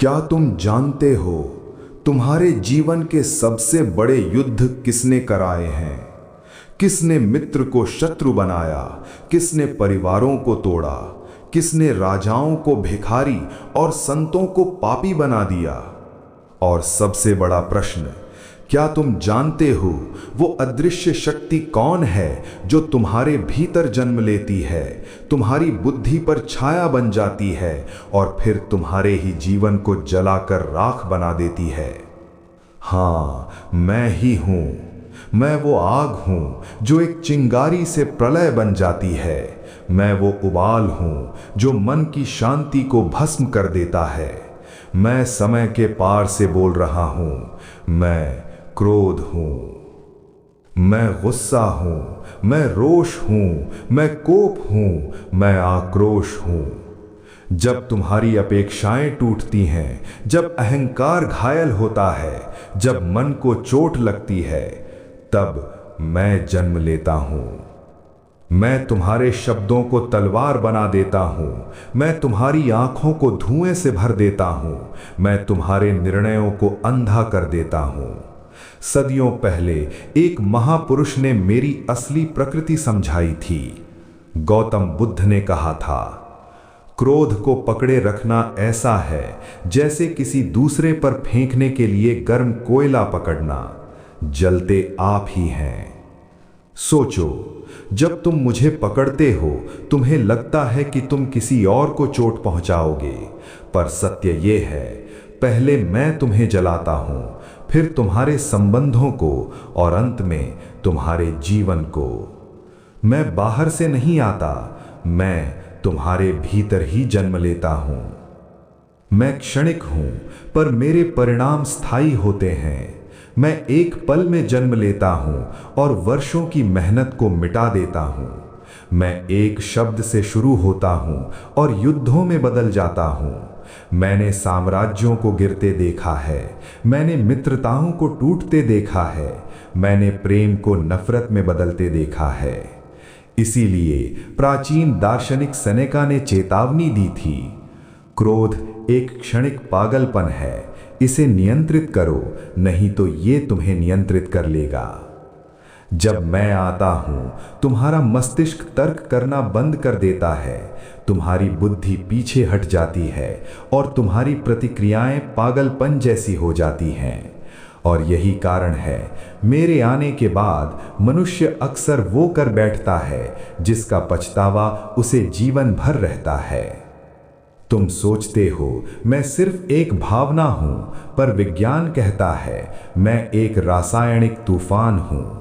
क्या तुम जानते हो तुम्हारे जीवन के सबसे बड़े युद्ध किसने कराए हैं? किसने मित्र को शत्रु बनाया? किसने परिवारों को तोड़ा? किसने राजाओं को भिखारी और संतों को पापी बना दिया? और सबसे बड़ा प्रश्न, क्या तुम जानते हो वो अदृश्य शक्ति कौन है जो तुम्हारे भीतर जन्म लेती है, तुम्हारी बुद्धि पर छाया बन जाती है और फिर तुम्हारे ही जीवन को जलाकर राख बना देती है? हाँ, मैं ही हूँ। मैं वो आग हूँ जो एक चिंगारी से प्रलय बन जाती है। मैं वो उबाल हूँ जो मन की शांति को भस्म कर देता है। मैं समय के पार से बोल रहा हूँ। मैं क्रोध हूँ, मैं गुस्सा हूँ, मैं रोष हूँ, मैं कोप हूँ, मैं आक्रोश हूँ। जब तुम्हारी अपेक्षाएं टूटती हैं, जब अहंकार घायल होता है, जब मन को चोट लगती है, तब मैं जन्म लेता हूँ। मैं तुम्हारे शब्दों को तलवार बना देता हूँ। मैं तुम्हारी आंखों को धुएं से भर देता हूँ। मैं तुम्हारे निर्णयों को अंधा कर देता हूँ। सदियों पहले एक महापुरुष ने मेरी असली प्रकृति समझाई थी। गौतम बुद्ध ने कहा था, क्रोध को पकड़े रखना ऐसा है जैसे किसी दूसरे पर फेंकने के लिए गर्म कोयला पकड़ना। जलते आप ही हैं। सोचो, जब तुम मुझे पकड़ते हो तुम्हें लगता है कि तुम किसी और को चोट पहुंचाओगे, पर सत्य यह है, पहले मैं तुम्हें जलाता हूं, फिर तुम्हारे संबंधों को और अंत में तुम्हारे जीवन को। मैं बाहर से नहीं आता, मैं तुम्हारे भीतर ही जन्म लेता हूं। मैं क्षणिक हूं, पर मेरे परिणाम स्थायी होते हैं। मैं एक पल में जन्म लेता हूं और वर्षों की मेहनत को मिटा देता हूं। मैं एक शब्द से शुरू होता हूं और युद्धों में बदल जाता हूं। मैंने साम्राज्यों को गिरते देखा है। मैंने मित्रताओं को टूटते देखा है। मैंने प्रेम को नफरत में बदलते देखा है। इसीलिए प्राचीन दार्शनिक सेनेका ने चेतावनी दी थी, क्रोध एक क्षणिक पागलपन है, इसे नियंत्रित करो, नहीं तो ये तुम्हें नियंत्रित कर लेगा। जब मैं आता हूं, तुम्हारा मस्तिष्क तर्क करना बंद कर देता है, तुम्हारी बुद्धि पीछे हट जाती है और तुम्हारी प्रतिक्रियाएं पागलपन जैसी हो जाती हैं। और यही कारण है मेरे आने के बाद मनुष्य अक्सर वो कर बैठता है जिसका पछतावा उसे जीवन भर रहता है। तुम सोचते हो मैं सिर्फ एक भावना हूं, पर विज्ञान कहता है मैं एक रासायनिक तूफान हूं।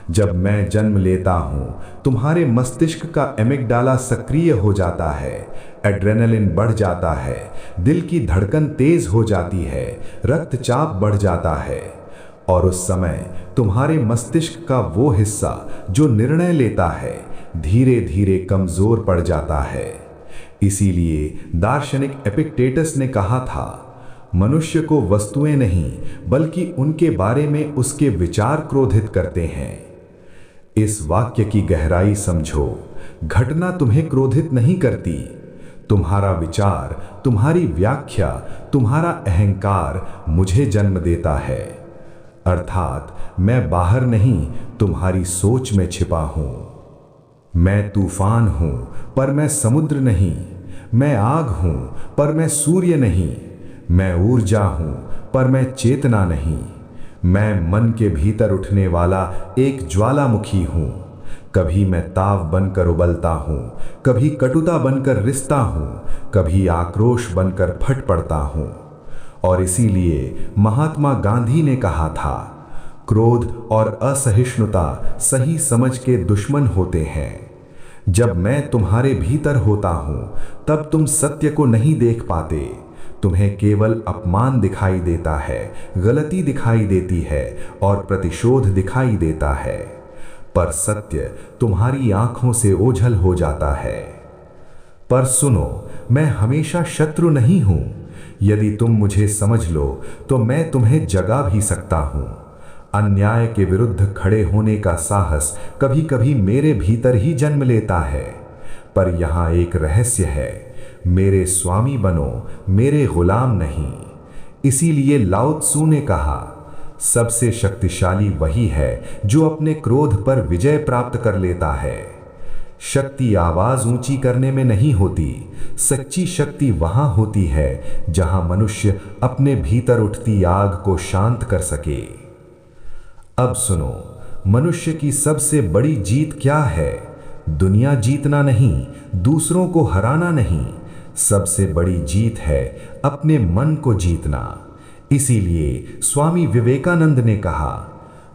जब मैं जन्म लेता हूं, तुम्हारे मस्तिष्क का एमिगडाला सक्रिय हो जाता है, एड्रेनलिन बढ़ जाता है, दिल की धड़कन तेज हो जाती है, रक्तचाप बढ़ जाता है। और उस समय तुम्हारे मस्तिष्क का वो हिस्सा जो निर्णय लेता है, धीरे धीरे कमजोर पड़ जाता है। इसीलिए दार्शनिक एपिक्टेटस ने कहा था, मनुष्य को वस्तुएं नहीं बल्कि उनके बारे में उसके विचार क्रोधित करते हैं। इस वाक्य की गहराई समझो। घटना तुम्हें क्रोधित नहीं करती, तुम्हारा विचार, तुम्हारी व्याख्या, तुम्हारा अहंकार मुझे जन्म देता है। अर्थात मैं बाहर नहीं, तुम्हारी सोच में छिपा हूं। मैं तूफान हूं, पर मैं समुद्र नहीं। मैं आग हूं, पर मैं सूर्य नहीं। मैं ऊर्जा हूं, पर मैं चेतना नहीं। मैं मन के भीतर उठने वाला एक ज्वालामुखी हूं। कभी मैं ताव बनकर उबलता हूं, कभी कटुता बनकर रिसता हूं, कभी आक्रोश बनकर फट पड़ता हूं। और इसीलिए महात्मा गांधी ने कहा था, क्रोध और असहिष्णुता सही समझ के दुश्मन होते हैं। जब मैं तुम्हारे भीतर होता हूं, तब तुम सत्य को नहीं देख पाते। तुम्हें केवल अपमान दिखाई देता है, गलती दिखाई देती है और प्रतिशोध दिखाई देता है। पर सत्य तुम्हारी आंखों से ओझल हो जाता है। पर सुनो, मैं हमेशा शत्रु नहीं हूं। यदि तुम मुझे समझ लो तो मैं तुम्हें जगा भी सकता हूं। अन्याय के विरुद्ध खड़े होने का साहस कभी कभी मेरे भीतर ही जन्म लेता है। पर यहां एक रहस्य है, मेरे स्वामी बनो, मेरे गुलाम नहीं। इसीलिए लाओ त्सु ने कहा, सबसे शक्तिशाली वही है जो अपने क्रोध पर विजय प्राप्त कर लेता है। शक्ति आवाज ऊंची करने में नहीं होती, सच्ची शक्ति वहां होती है जहां मनुष्य अपने भीतर उठती आग को शांत कर सके। अब सुनो, मनुष्य की सबसे बड़ी जीत क्या है? दुनिया जीतना नहीं, दूसरों को हराना नहीं, सबसे बड़ी जीत है अपने मन को जीतना। इसीलिए स्वामी विवेकानंद ने कहा,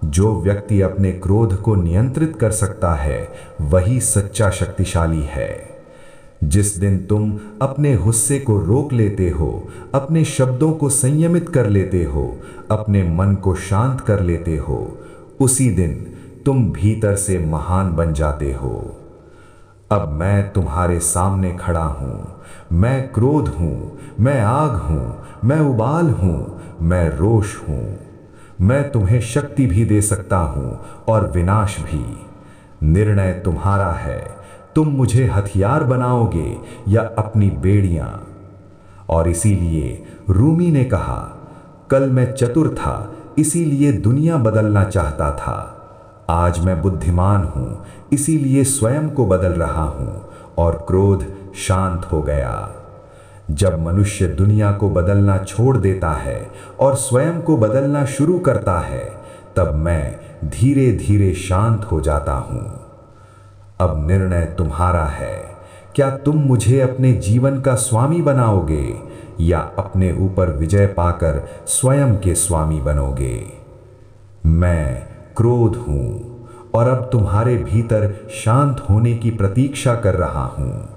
जो व्यक्ति अपने क्रोध को नियंत्रित कर सकता है वही सच्चा शक्तिशाली है। जिस दिन तुम अपने गुस्से को रोक लेते हो, अपने शब्दों को संयमित कर लेते हो, अपने मन को शांत कर लेते हो, उसी दिन तुम भीतर से महान बन जाते हो। अब मैं तुम्हारे सामने खड़ा हूं, मैं क्रोध हूं, मैं आग हूं, मैं उबाल हूं, मैं रोष हूं। मैं तुम्हें शक्ति भी दे सकता हूं और विनाश भी। निर्णय तुम्हारा है, तुम मुझे हथियार बनाओगे या अपनी बेड़ियां। और इसीलिए रूमी ने कहा, कल मैं चतुर था, इसीलिए दुनिया बदलना चाहता था। आज मैं बुद्धिमान हूं, इसीलिए स्वयं को बदल रहा हूं और क्रोध शांत हो गया। जब मनुष्य दुनिया को बदलना छोड़ देता है और स्वयं को बदलना शुरू करता है, तब मैं धीरे धीरे शांत हो जाता हूं। अब निर्णय तुम्हारा है, क्या तुम मुझे अपने जीवन का स्वामी बनाओगे या अपने ऊपर विजय पाकर स्वयं के स्वामी बनोगे? मैं क्रोध हूं और अब तुम्हारे भीतर शांत होने की प्रतीक्षा कर रहा हूं।